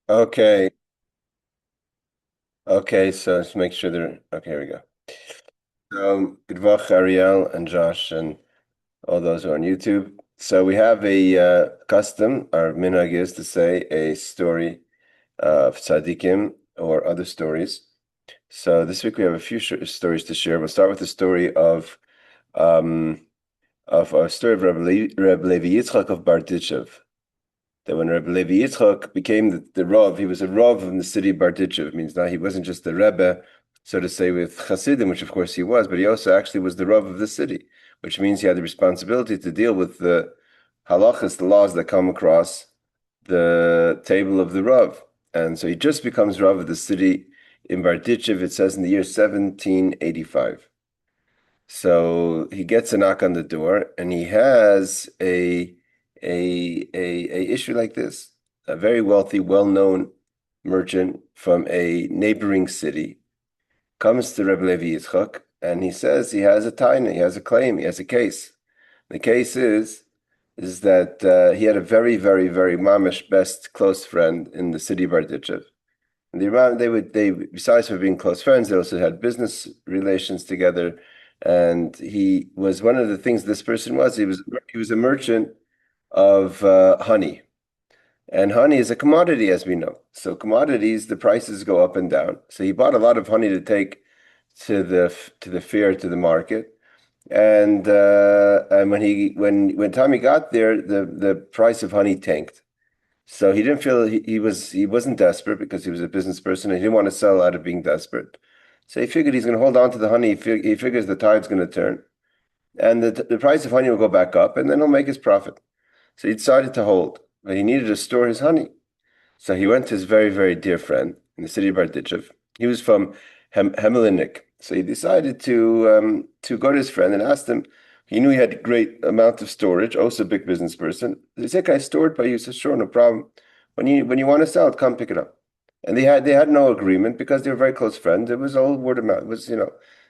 Okay. Okay. So let's make sure they're okay. Here we go. So good luck, Ariel and Josh and all those who are on YouTube. So we have a custom. Our minhag is to say a story of tzaddikim or other stories. So this week we have a few stories to share. We'll start with the story um of a story of Reb Levi Yitzchak of Barditchev. That when Rabbi Levi Yitzchak became the Rav, he was a Rav in the city of Barditchev. It means now he wasn't just the Rebbe, so to say, with Hasidim, which of course he was, but he also actually was the Rav of the city, which means he had the responsibility to deal with the halachos, the laws that come across the table of the Rav. And so he just becomes Rav of the city in Barditchev, it says in the year 1785. So he gets a knock on the door and he has a issue like this. A very wealthy, well-known merchant from a neighboring city comes to Rebbe Levi Yitzchak and he says he has a taina, he has a claim, he has a case. The case is that he had a very, very, very mamish best close friend in the city of Barditchev. And they besides for being close friends, they also had business relations together. And he was one of the things this person was. He was a merchant of honey. And honey is a commodity, as we know. So commodities, the prices go up and down. So he bought a lot of honey to take to the fair, to the market. And when time he got there, the price of honey tanked. So he didn't feel he wasn't desperate because he was a business person and he didn't want to sell out of being desperate. So he figured he's going to hold on to the honey. He figures the tide's going to turn, and the price of honey will go back up, and then he'll make his profit. So he decided to hold, but he needed to store his honey. So he went to his very, very dear friend in the city of Barditchev. He was from Hemelinik. So he decided to go to his friend and asked him. He knew he had a great amount of storage, also a big business person. He said, "Can I store it by you?" He said, "Sure, no problem. When you want to sell it, come pick it up." And they had no agreement because they were very close friends. It was all word of mouth. It was,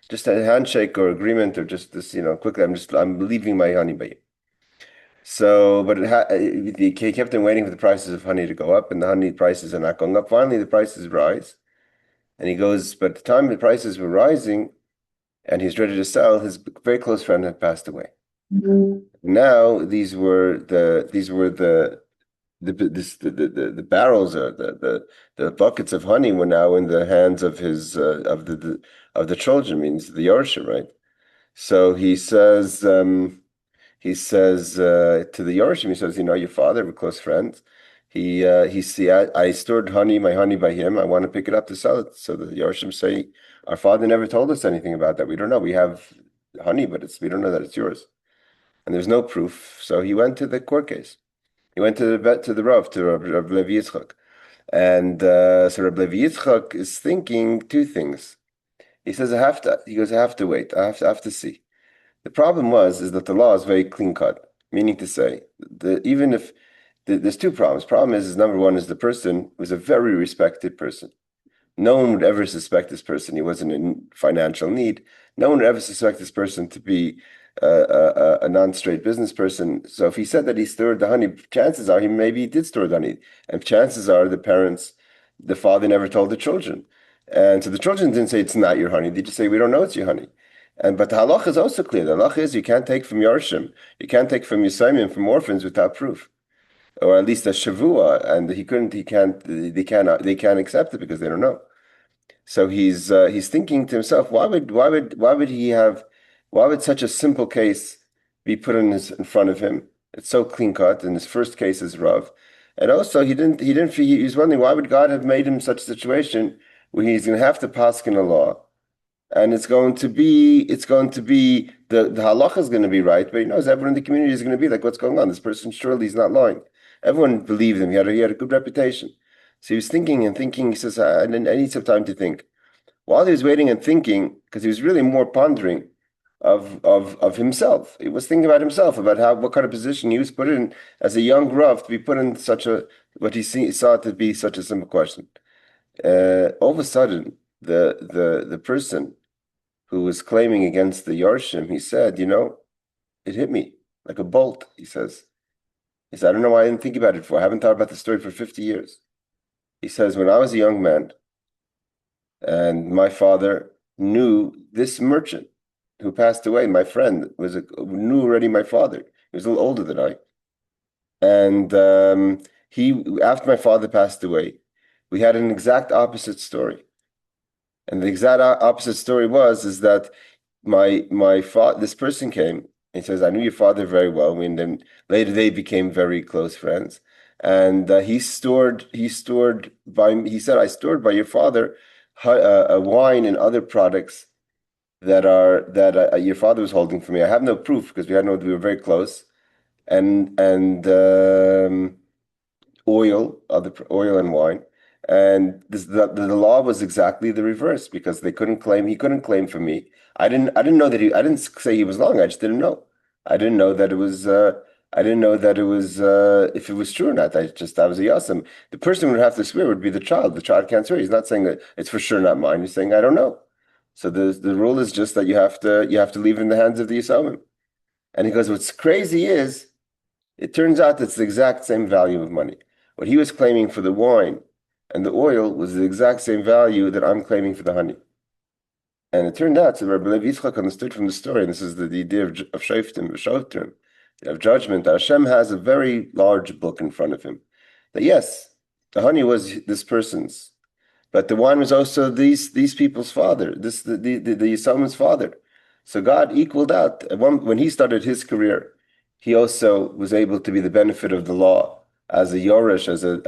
just a handshake or agreement or just this, quickly, I'm leaving my honey by you. So, but he kept on waiting for the prices of honey to go up, and the honey prices are not going up. Finally, the prices rise, and he goes, but at the time the prices were rising, and he's ready to sell, his very close friend had passed away. Now the barrels or the buckets of honey were now in the hands of his of the children, means the Yorshim, right? So he says to the Yorshim, he says, your father, we're close friends. I stored my honey by him. I want to pick it up to sell it. So the Yorshim say, our father never told us anything about that. We don't know. We have honey, but we don't know that it's yours. And there's no proof. So he went to the court case. He went to the Rav, to Rav Levi Yitzchak. And so Rav Levi Yitzchak is thinking two things. He says, I have to wait. I have to see. The problem is that the law is very clean cut, meaning to say, even if there's two problems. Problem is number one is the person was a very respected person. No one would ever suspect this person. He wasn't in financial need. No one would ever suspect this person to be a non-straight business person. So if he said that he stored the honey, chances are maybe he did store the honey. And chances are the father never told the children. And so the children didn't say it's not your honey. They just say, we don't know it's your honey. But the halacha is also clear. The halacha is you can't take from Yarshim. You can't take from Yisraelim, from orphans without proof. Or at least a shavua, and they can't accept it because they don't know. So he's thinking to himself, why would such a simple case be put in front of him? It's so clean cut, and his first case is Rav. And also he was wondering, why would God have made him such a situation where he's going to have to pass in a law, and it's going to be the halacha is going to be right, but he knows everyone in the community is going to be like, what's going on? This person surely is not lying. Everyone believed him. He had a good reputation. So he was thinking and thinking. He says, I need some time to think. While he was waiting and thinking, because he was really more pondering of himself. He was thinking about himself, about what kind of position he was put in as a young Rav to be put in what he saw to be such a simple question. All of a sudden, the person who was claiming against the Yarshim, he said, it hit me like a bolt, he says. He said, I don't know why I didn't think about it before. I haven't thought about the story for 50 years. He says, when I was a young man, and my father knew this merchant who passed away, my friend, knew already my father. He was a little older than I. And after my father passed away, we had an exact opposite story. And the exact opposite story is that my father, this person came and says, I knew your father very well. And then later they became very close friends. And he said, I stored by your father wine and other products that your father was holding for me. I have no proof because we were very close. And oil and wine. And the law was exactly the reverse because he couldn't claim for me. I didn't know I didn't say he was lying. I just didn't know. I didn't know that it was, I didn't know that it was, if it was true or not. I was a yasam. The person who would have to swear would be the child. The child can't swear. He's not saying that it's for sure not mine. He's saying, I don't know. So the rule is just that you have to leave it in the hands of the Yisomim. And he goes, what's crazy is, it turns out it's the exact same value of money. What he was claiming for the wine and the oil was the exact same value that I'm claiming for the honey. And it turned out, so Rabbi Levi Yitzchak understood from the story, and this is the idea of shoftim, of judgment, that Hashem has a very large book in front of him. That yes, the honey was this person's, but the wine was also these people's father, the Yisomim's father. So God equaled out. When he started his career, he also was able to be the benefit of the law as a Yoresh, as a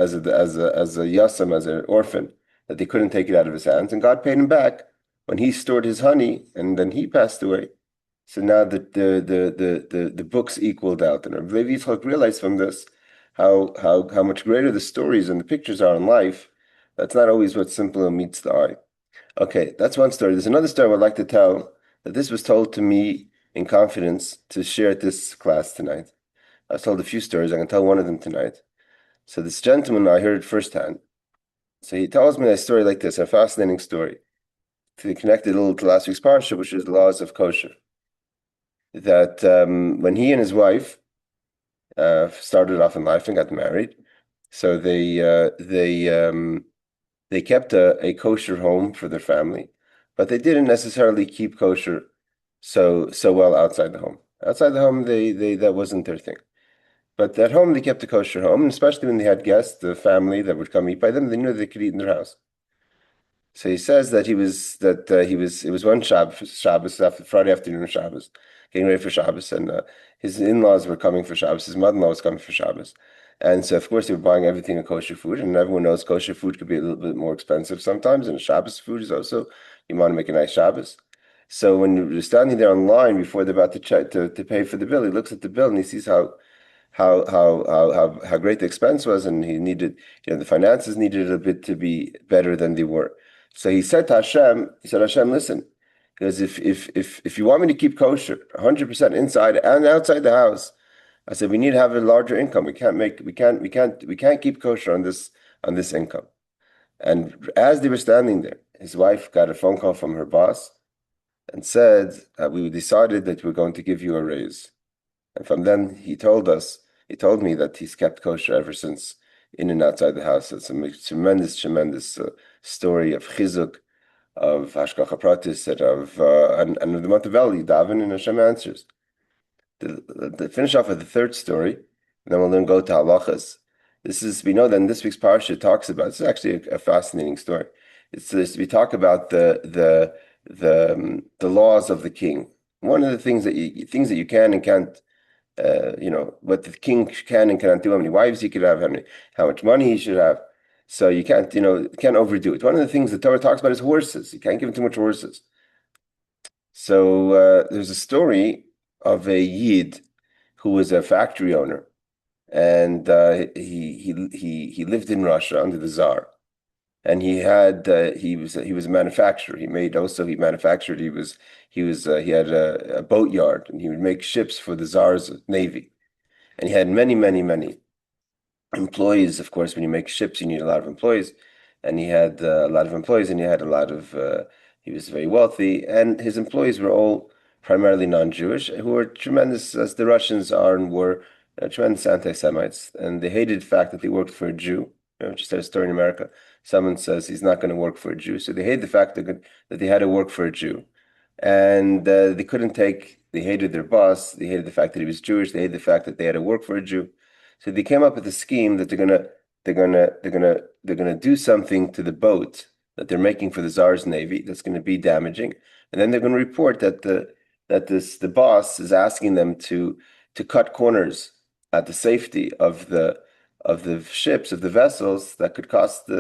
Yasam, as an orphan, that they couldn't take it out of his hands. And God paid him back when he stored his honey and then he passed away. So now the books equaled out. And Rabbi Levi Yitzchak realized from this how much greater the stories and the pictures are in life. That's not always what simple meets the eye. Okay, that's one story. There's another story I would like to tell, that this was told to me in confidence to share at this class tonight. I was told a few stories. I can tell one of them tonight. So this gentleman, I heard it firsthand. So he tells me a story like this, a fascinating story. To connect it a little to last week's parsha, which is the laws of kosher. That when he and his wife started off in life and got married, so they kept a kosher home for their family, but they didn't necessarily keep kosher so well outside the home. Outside the home, they that wasn't their thing. But at home, they kept a kosher home, and especially when they had guests, the family that would come eat by them, they knew they could eat in their house. So he says that it was one Shabbos after Friday afternoon of Shabbos, getting ready for Shabbos, and his in-laws were coming for Shabbos. His mother-in-law was coming for Shabbos, and so of course they were buying everything in kosher food, and everyone knows kosher food could be a little bit more expensive sometimes, and Shabbos food is also, you want to make a nice Shabbos. So when you're standing there online before they're about to check to pay for the bill, he looks at the bill and he sees how great the expense was, and he needed, the finances needed a bit to be better than they were. So he said to Hashem, Hashem, listen, because if you want me to keep kosher 100% inside and outside the house, I said we need to have a larger income. We can't keep kosher on this income. And as they were standing there, his wife got a phone call from her boss and said, we decided that we're going to give you a raise. And from then he told me that he's kept kosher ever since, in and outside the house. It's a tremendous story of chizuk, of hashgacha pratis, and the month of Elul, daven and Hashem answers. To finish off with the third story, and then we'll then go to halachos. We know that in this week's parsha talks about. It's actually a fascinating story. We talk about the laws of the king. One of the things that you can and can't. What the king can and cannot do, how many wives he could have, how much money he should have. So you can't overdo it. One of the things the Torah talks about is horses. You can't give him too much horses. So there's a story of a Yid who was a factory owner, and he lived in Russia under the Tsar, and he was a manufacturer. He manufactured. He had a boat yard, and he would make ships for the Tsar's navy, and he had many employees. Of course, when you make ships, you need a lot of employees, and he had a lot of employees, and he was very wealthy, and his employees were all primarily non-Jewish, who were tremendous, as the Russians are and were, tremendous anti-Semites, and they hated the fact that they worked for a Jew. Just had a story in America. Someone says he's not going to work for a Jew. So they hate the fact that they had to work for a Jew. And they couldn't take, they hated their boss. They hated the fact that he was Jewish. They hated the fact that they had to work for a Jew. So they came up with a scheme that they're gonna do something to the boat that they're making for the Tsar's navy that's going to be damaging. And then they're going to report that the boss is asking them to cut corners at the safety of the ships, of the vessels, that could cost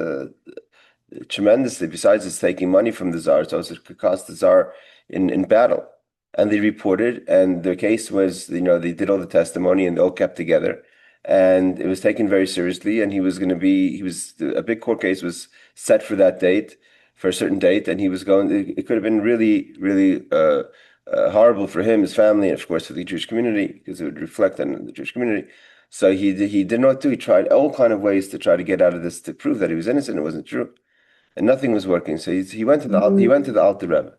tremendously. Besides, it's taking money from the Tsar, so it could cost the Tsar in battle. And they reported, and their case was, they did all the testimony, and they all kept together, and it was taken very seriously. And a big court case was set for that date, for a certain date, and he was going. It could have been really, really horrible for him, his family, and of course for the Jewish community, because it would reflect on the Jewish community. So he did not do. He tried all kind of ways to try to get out of this, to prove that he was innocent. It wasn't true, and nothing was working. So he went to the Alter Rebbe.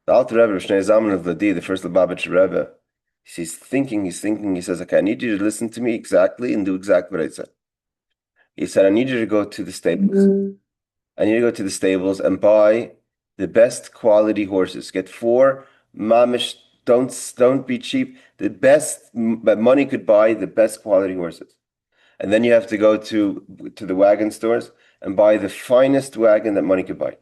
The Alter Rebbe, Shnei Zalman of Ladi, the first Lubavitcher Rebbe. He's thinking. He says, "Okay, I need you to listen to me exactly and do exactly what I said." He said, "I need you to go to the stables. I need to go to the stables and buy the best quality horses. Get 4 mamish. Don't be cheap. The best that money could buy, the best quality horses. And then you have to go to the wagon stores and buy the finest wagon that money could buy.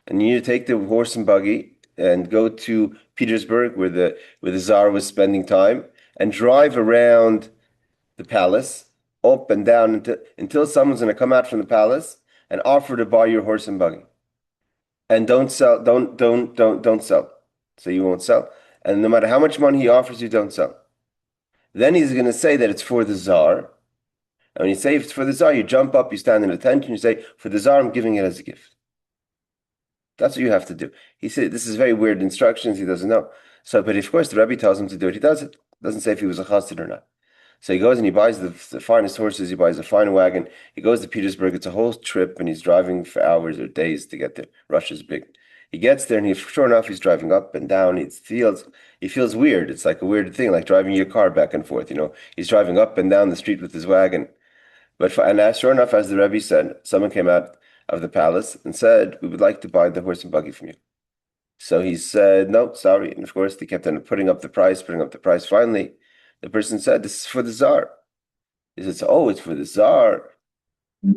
And you need to take the horse and buggy and go to Petersburg, where the Tsar was spending time, and drive around the palace, up and down, until someone's going to come out from the palace and offer to buy your horse and buggy. And don't sell. Don't sell. So you won't sell. And no matter how much money he offers you, don't sell. Then he's going to say that it's for the Tsar. And when you say it's for the Tsar, you jump up, you stand in attention, you say, for the Tsar, I'm giving it as a gift. That's what you have to do. He said, this is very weird instructions, he doesn't know. So, but of course, the Rebbe tells him to do it, he does it. Doesn't say if he was a chassid or not. So he goes and he buys the finest horses, he buys a fine wagon, he goes to Petersburg, it's a whole trip, and he's driving for hours or days to get there. Russia's big. He gets there, and sure enough, he's driving up and down. He feels weird. It's like a weird thing, like driving your car back and forth. He's driving up and down the street with his wagon. Sure enough, as the Rebbe said, someone came out of the palace and said, "We would like to buy the horse and buggy from you." So he said, "No, sorry." And of course, they kept on putting up the price. Finally, the person said, "This is for the Tsar." He says, "Oh, it's for the Tsar."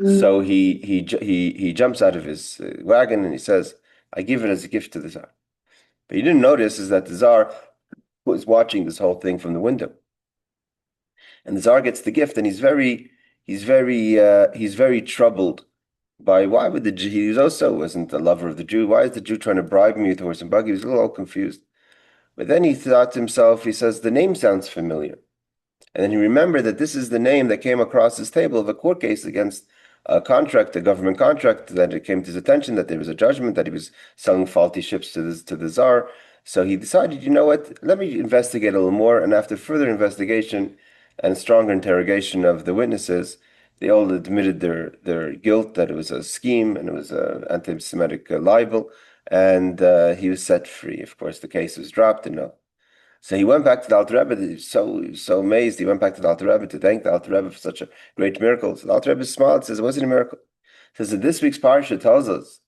So he jumps out of his wagon and he says, "I give it as a gift to the Tsar." But he didn't notice is that the Tsar was watching this whole thing from the window. And the Tsar gets the gift, and he's very troubled by why would the Jew, he also wasn't a lover of the Jew. Why is the Jew trying to bribe me with horse and buggy? He was a little confused. But then he thought to himself, he says, the name sounds familiar. And then he remembered that this is the name that came across his table of a court case against a government contract, that it came to his attention that there was a judgment that he was selling faulty ships to the Tsar. So he decided, you know what, let me investigate a little more. And after further investigation and stronger interrogation of the witnesses, they all admitted their guilt, that it was a scheme and it was an anti-Semitic libel, and he was set free. Of course, the case was dropped, and no. So he went back to the Alter Rebbe. He was so amazed. He went back to the Alter Rebbe to thank the Alter Rebbe for such a great miracle. So the Alter Rebbe smiled and says, it wasn't a miracle. He says that this week's parsha tells us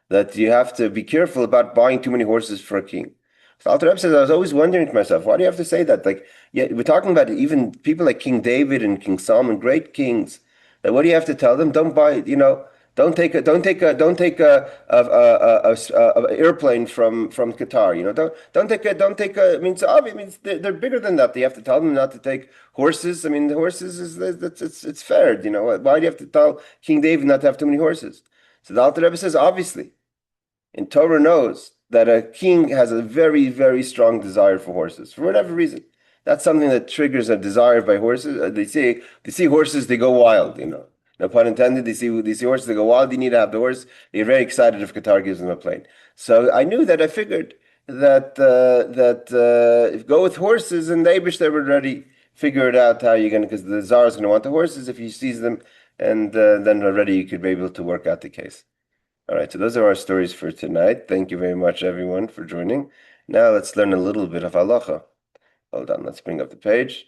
that you have to be careful about buying too many horses for a king. So Alter Rebbe says, I was always wondering to myself, why do you have to say that? Like, yeah, we're talking about even people like King David and King Solomon, great kings. That what do you have to tell them? Don't buy, don't take a airplane from Qatar. Don't take a. I mean, it's obvious. I mean, they're bigger than that. You have to tell them not to take horses. I mean, the horses it's fair. Why do you have to tell King David not to have too many horses? So the Alter Rebbe says, obviously, in Torah knows that a king has a very, very strong desire for horses for whatever reason. That's something that triggers a desire by horses. They see horses, they go wild. No pun intended. They see horses, they go wild. They need to have the horse. They're very excited if Qatar gives them a plane. So I figured that if go with horses, and the Eibush, they would already figure it out how you're going to, because the Tsar is going to want the horses if he sees them, and then already you could be able to work out the case. All right, so those are our stories for tonight. Thank you very much, everyone, for joining. Now let's learn a little bit of halacha. Hold on, let's bring up the page.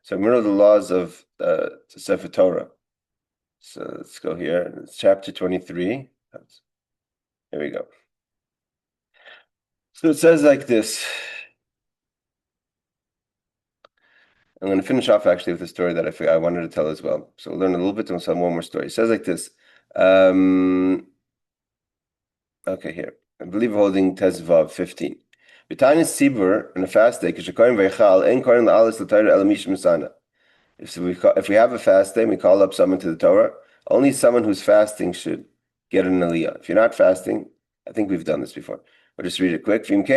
So I'm going to know the laws of Sefer Torah. So let's go here. It's chapter 23. Here we go. So it says like this. I'm going to finish off actually with a story that I wanted to tell as well. So we'll learn a little bit and some one more story. It says like this. Okay, here. I believe we're holding Tezvav 15. B'tanya Sibur on a fast day, Kishakoyin Veichal, Ein Koyin La'alis L'Torah Elamish Masana. If we have a fast day and we call up someone to the Torah, only someone who's fasting should get an aliyah. If you're not fasting, I think we've done this before. We'll just read it quick. V'im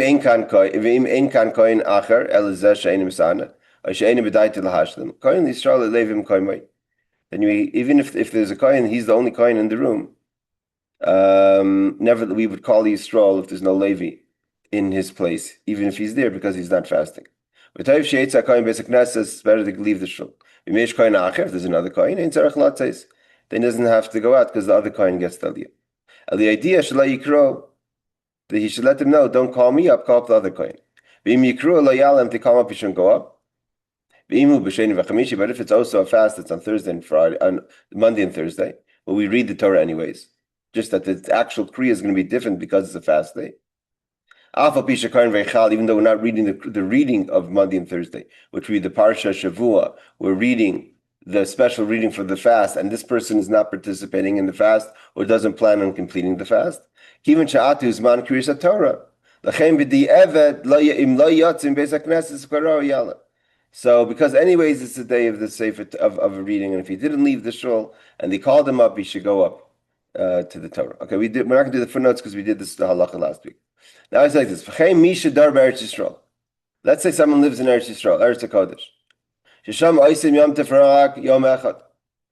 ein kan koyin acher el zeh she'ein misana, or she'ein b'dayit lahashlim. Koyin Yisrael levim koyin. Then even if there's a koyin, he's the only koyin in the room. Never we would call Yisrael if there's no Levi in his place, even if he's there because he's not fasting. But if Sheitza Kohen Basic Knesset, it's better to leave the shul. If there's another Kohen, then he doesn't have to go out because the other Kohen gets the aliyah. And the idea should let Yikro, that he should let them know, don't call me up, call up the other Kohen. If they call up, you shouldn't go up. But if it's also a fast, it's on Thursday and Friday, on Monday and Thursday, well, we read the Torah anyways. Just that the actual Kriya is going to be different because it's a fast day. Even though we're not reading the reading of Monday and Thursday, which we read the Parsha Shavua, we're reading the special reading for the fast, and this person is not participating in the fast or doesn't plan on completing the fast. Even Sha'atu is man Krias HaTorah. So, because anyways, it's the day of the Sefer of a reading, and if he didn't leave the shul and they called him up, he should go up to the Torah. Okay, we're not going to do the footnotes because we did this the halacha last week. Now it's like this. Let's say someone lives in Eretz Yisrael, Eretz HaKodesh.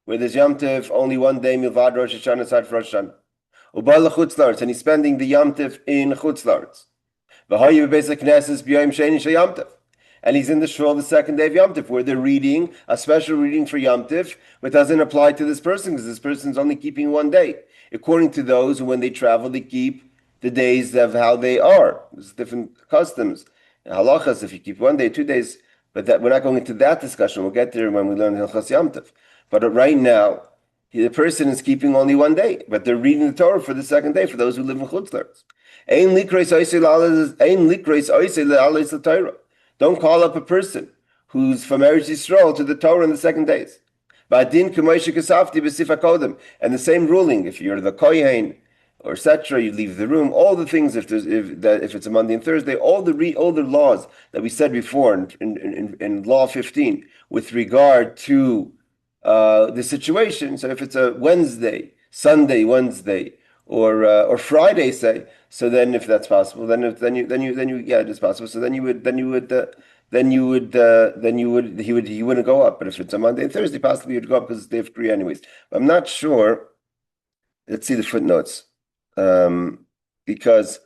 Where there's Yom Tov only one day, Milvad Rosh Hashanah, aside for Rosh Hashanah. And he's spending the Yom Tov in Chutz La'aretz. And he's in the shul the second day of Yom Tov, where they're reading a special reading for Yom Tov, but doesn't apply to this person because this person's only keeping one day. According to those who, when they travel, they keep the days of how they are. There's different customs. Halachos, if you keep 1 day, 2 days, but that we're not going into that discussion. We'll get there when we learn halachos Yom Tov. But right now, the person is keeping only 1 day, but they're reading the Torah for the second day for those who live in Chutz La'aretz. Don't call up a person who's from Eretz Yisrael to the Torah in the second days. And the same ruling, if you're the Kohen or etc., you leave the room. All the things, if it's a Monday and Thursday, all the laws that we said before in Law 15 with regard to the situation. So if it's a Wednesday, Sunday, Wednesday, or Friday, say. So then, if that's possible, then yeah, it's possible. So he wouldn't go up. But if it's a Monday and Thursday, possibly he would go up because it's day of Kriya anyways. I'm not sure. Let's see the footnotes, because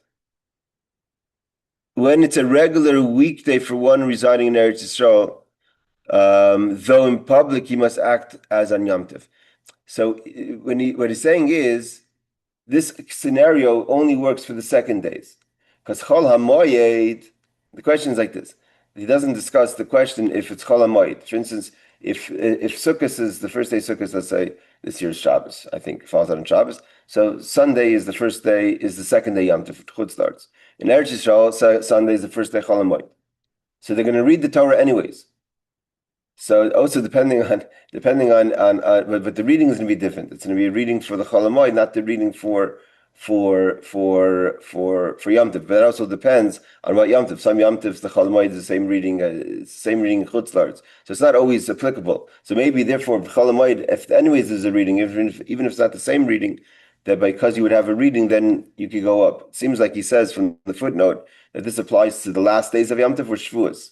when it's a regular weekday for one residing in Eretz Yisrael, though in public he must act as on Yom Tov. So what he's saying is, this scenario only works for the second days. Because Chol HaMoyed, the question is like this. He doesn't discuss the question if it's Chol HaMoyed. For instance, if Sukkot is the first day of Sukkot, let's say this year's Shabbos, I think falls out on Shabbos. So Sunday is the first day, is the second day Yom Tov, Chutz starts. In Eretz Yisrael, Sunday is the first day Chol HaMoyed. So they're going to read the Torah anyways. So also depending on, but the reading is going to be different. It's going to be a reading for the Chol HaMoed, not the reading for Yom Tov. But it also depends on what Yom Tov. Some Yom Tovs the Chol HaMoed is the same reading in Chutz La'aretz. So it's not always applicable. So maybe therefore Chol HaMoed, if anyways there's a reading, even if it's not the same reading, that because you would have a reading, then you could go up. It seems like he says from the footnote that this applies to the last days of Yom Tov or Shavuos,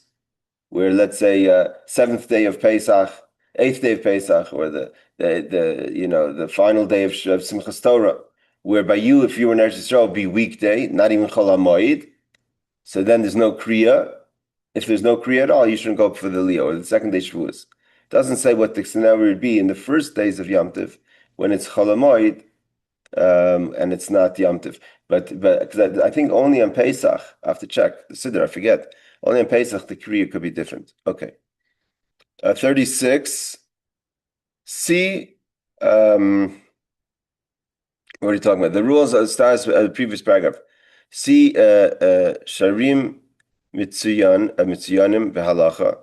where let's say 7th day of Pesach, 8th day of Pesach, or the final day of Simchas Torah, where by you, if you were in Eretz Yisrael, be weekday, not even Chol HaMoed. So then there's no Kriya. If there's no Kriya at all, you shouldn't go up for the aliyah or the second day Shavuos. It doesn't say what the scenario would be in the first days of Yom Tov when it's Chol HaMoed and it's not Yom Tov. But because I think only on Pesach, I have to check the Siddur, I forget. Only on Pesach, the Kriya could be different. Okay. 36. See, what are you talking about? The rules starts with the previous paragraph. See, Sharim Mitzuyanim Halacha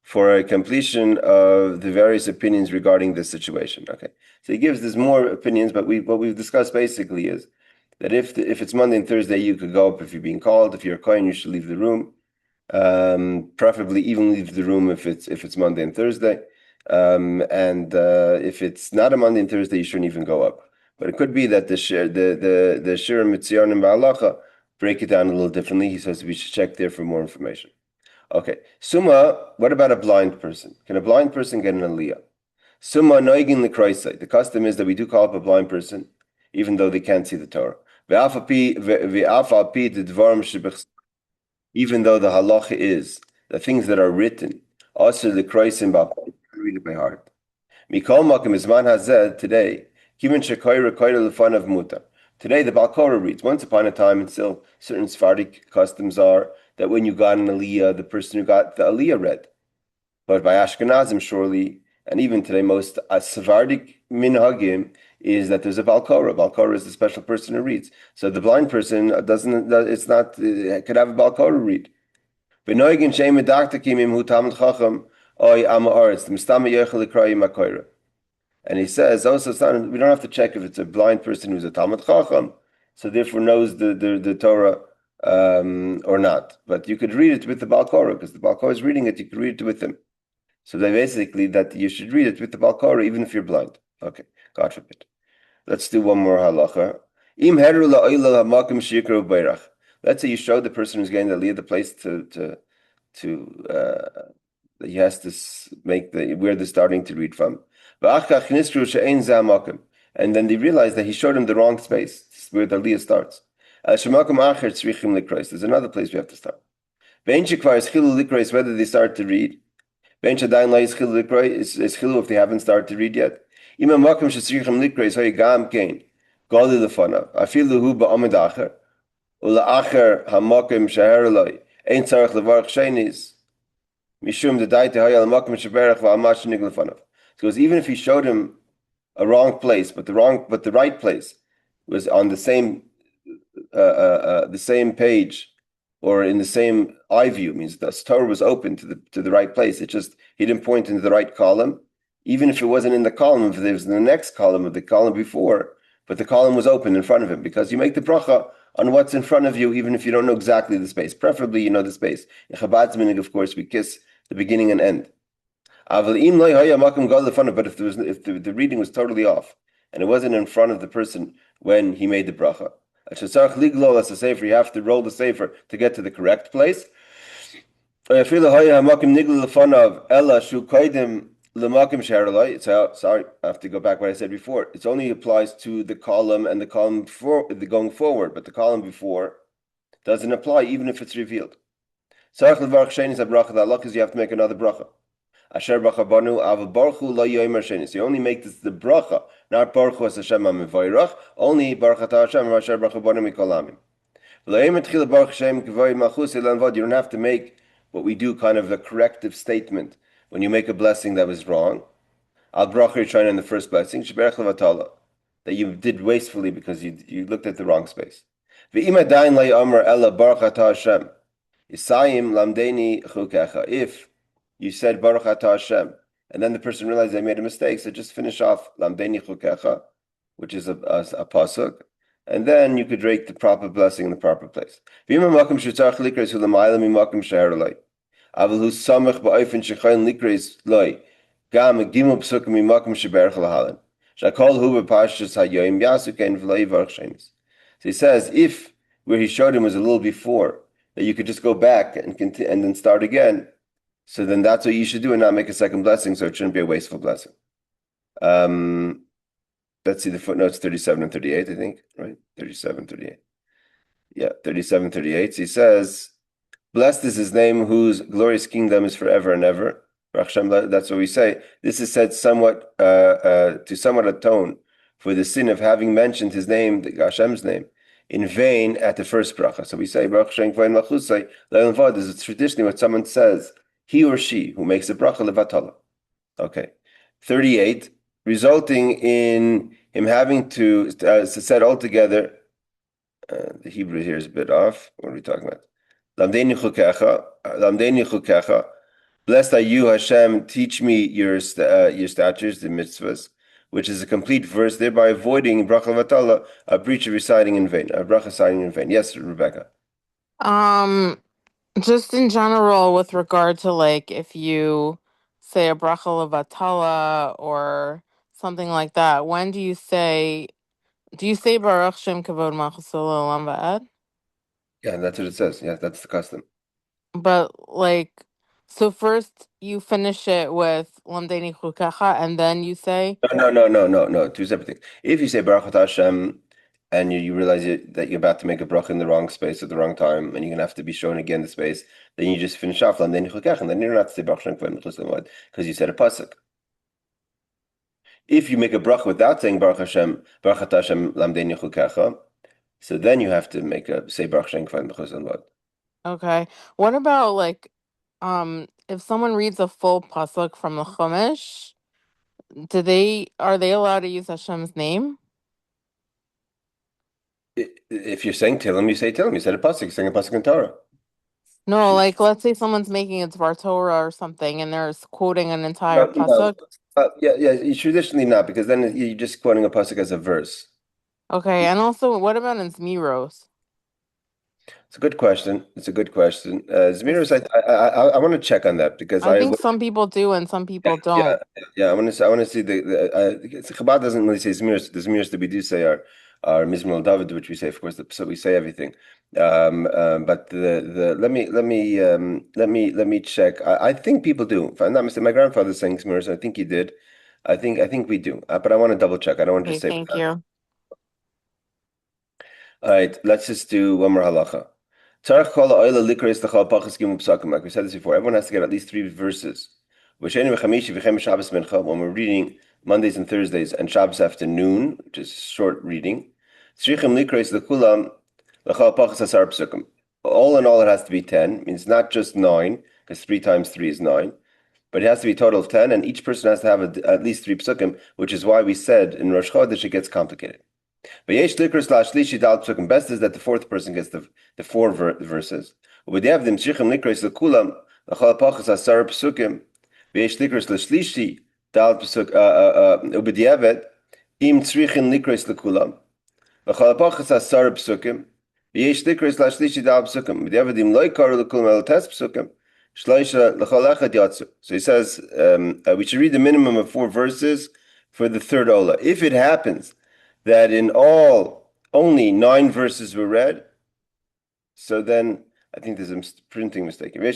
for a completion of the various opinions regarding this situation. Okay, so he gives there's more opinions, but what we've discussed basically is that if it's Monday and Thursday, you could go up if you're being called. If you're a kohen, you should leave the room. Preferably even leave the room if it's Monday and Thursday. And if it's not a Monday and Thursday, you shouldn't even go up. But it could be that the Shir Mitzion Halacha break it down a little differently. He says we should check there for more information. Okay, Summa. What about a blind person? Can a blind person get an aliyah? Summa noigin l'kroisai. The custom is that we do call up a blind person, even though they can't see the Torah. Even though the halacha is the things that are written, also the kroisim read it by heart. Mikol makom izman hazed today. Kimin shekoyra koyra lefanav muta. Today the Baal Korah reads. Once upon a time, and still certain Sephardic customs are that when you got an aliyah, the person who got the aliyah read. But by Ashkenazim, surely, and even today, most Sephardic minhagim is that there's a Baal Korah. Baal Korah is the special person who reads. So the blind person doesn't. It's not. Could have a Baal Korah read. Benoigin sheim medaktakim im hu talmid chacham oy am haaretz mistama yochel likrayim makoyra. And he says also we don't have to check if it's a blind person who's a talmid chacham, so therefore knows the Torah or not. But you could read it with the Baal Korah because the Baal Korah is reading it. You could read it with him. So they basically that you should read it with the Baal Korah even if you're blind. Okay, God forbid. Let's do one more halacha. Im heru la'oila ha'makim shikru beirach. Let's say you show the person who's getting the aliyah the place to he has to make where they're starting to read from. And then they realize that he showed him the wrong space. This is where the aliyah starts. There's another place we have to start. Whether they start to read. Is chilu if they haven't started to read yet. Ula'acher hamakim sheherloi ein tzarich levarach shenis mishum dedaite hayal hamakim sheberach va'amash niglefanav. Because even if he showed him a wrong place, but the right place was on the same page or in the same eye view, means the Torah was open to the right place. It just he didn't point into the right column, even if it wasn't in the column. If it was in the next column of the column before, but the column was open in front of him, because you make the bracha on what's in front of you, even if you don't know exactly the space. Preferably, you know the space. In Chabad's minhag, of course, we kiss the beginning and end. But if the reading was totally off, and it wasn't in front of the person when he made the bracha, you have to roll the sefer to get to the correct place. So, sorry, I have to go back what I said before. It only applies to the column and the column before the going forward, but the column before doesn't apply even if it's revealed. The halach is you have to make another bracha. You only make this the bracha, not baruch as Hashem ha'mevayrach, only baruch atah Hashem asher bracha banu mikol amim. You don't have to make what we do, kind of a corrective statement when you make a blessing that was wrong. Al bracha you're trying in the first blessing, that you did wastefully because you looked at the wrong space. If you said Baruch Atah Hashem, and then the person realized they made a mistake, so just finish off Lamdeni Chukecha, which is a pasuk, and then you could rate the proper blessing in the proper place. So he says, if where he showed him was a little before, that you could just go back and continue and then start again, so then that's what you should do and not make a second blessing, so it shouldn't be a wasteful blessing. Let's see the footnotes 37 and 38, I think, right? 37, 38. Yeah, 37, 38. So he says, blessed is his name whose glorious kingdom is forever and ever. That's what we say. This is said somewhat to somewhat atone for the sin of having mentioned his name, Hashem's name, in vain at the first bracha. So we say, Baruch Shem Tov. This is traditionally what someone says he or she who makes a bracha levatala. Okay. 38, resulting in him having to set all together. The Hebrew here is a bit off. What are we talking about? Lamdeini chukecha. Blessed are you, Hashem. Teach me your statutes, the mitzvahs, which is a complete verse, thereby avoiding bracha vatala, a breach of reciting in vain, a bracha reciting in vain. Yes, Rebecca. Um, just in general, with regard to like if you say a bracha levatala or something like that, when do you say Baruch Shem Kavod Malchus Olam Va'ed? Yeah, that's what it says. Yeah, that's the custom. But like, so first you finish it with Lamdeni Chukacha, and then you say, No. Two separate things. If you say Baruch Hashem and you realize that you're about to make a bracha in the wrong space at the wrong time, and you're gonna have to be shown again the space, then you just finish off and then you don't have to say Baruch Hashem because you said a pasuk. If you make a bracha without saying Baruch Hashem, Baruch Hashem Lamdeni Chukacha, so then you have to say Baruch Hashem Kvan B'chus. okay. What about like, if someone reads a full pasuk from the Chumash, are they allowed to use Hashem's name? If you're saying Tillim, you say Tillim. You said a pasuk. You're saying a pasuk in Torah. No, like let's say someone's making a Dvar Torah or something, and they're quoting an entire No. pasuk. Yeah. Traditionally not, because then you're just quoting a pasuk as a verse. Okay, and also, what about in Zmiros? It's a good question. Zmiros, I want to check on that because I think some people do and some people yeah. don't. I want to see Chabad doesn't really say Zmiros. The Zmiros that we do say are Mizmor David, which we say, of course, so we say everything. But let me check. I think people do. If I'm not mistaken, my grandfather's saying Zmiros. I think he did. I think we do. But I want to double check. I don't want to Okay, just say. thank you. All right, let's just do one more halacha. Like we said this before, everyone has to get at least 3 verses. When we're reading Mondays and Thursdays and Shabbos afternoon, which is short reading, all in all, it has to be 10. Means not just 9, because 3 times 3 is 9, but it has to be a total of 10, and each person has to have at least 3 psukim, which is why we said in Rosh Chodesh it gets complicated. Best is that the fourth person gets the 4 verses. But they have them kulam psukim. Dal psuk im lekulam. Psukim. Dal psukim. Lekulam psukim. So he says we should read the minimum of 4 verses for the third ola. If it happens that in all only 9 verses were read, so then I think there's a printing mistake. Hold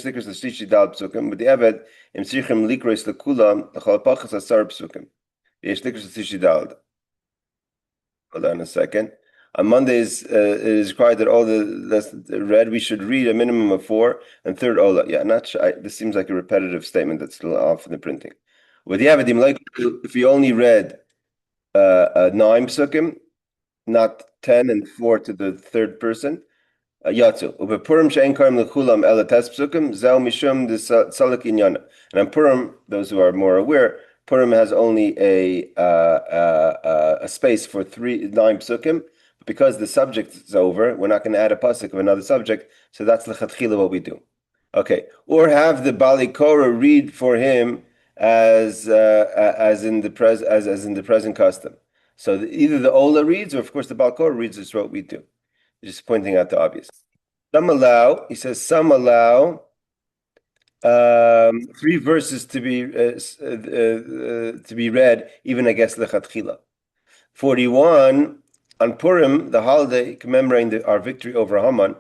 on a second. On Mondays, it is required that all that's read, we should read a minimum of 4, and third ola. Yeah, not sure. This seems like a repetitive statement that's still off in the printing. If we only read 9 psukim, not 10 and 4 to the third person. Yatsu. Ubepurim she'en karim lechulam ela tes psukim zel mishum desalek inyana. And on Purim, those who are more aware, Purim has only a space for 9 psukim. But because the subject is over, we're not going to add a pasuk of another subject. So that's lechatchila what we do. Okay. Or have the Bali Korah read for him as in the present custom. So either the Ola reads, or of course the Baal Korah reads, is what we do. Just pointing out the obvious. Some allow, he says, 3 verses to be read, even I guess lechatchila. 41 on Purim, the holiday commemorating our victory over Haman,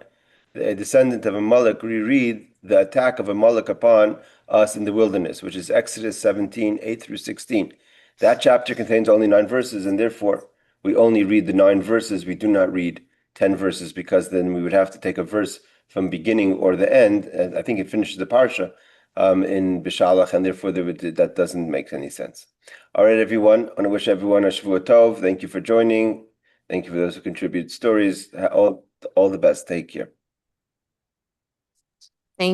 a descendant of Amalek, we read the attack of Amalek upon us in the wilderness, which is Exodus 17, 8 through 16. That chapter contains only 9 verses, and therefore we only read the 9 verses. We do not read 10 verses, because then we would have to take a verse from beginning or the end. I think it finishes the parsha in Bishalach, and therefore that doesn't make any sense. All right, everyone. I want to wish everyone a Shavua Tov. Thank you for joining. Thank you for those who contribute stories. All the best. Take care.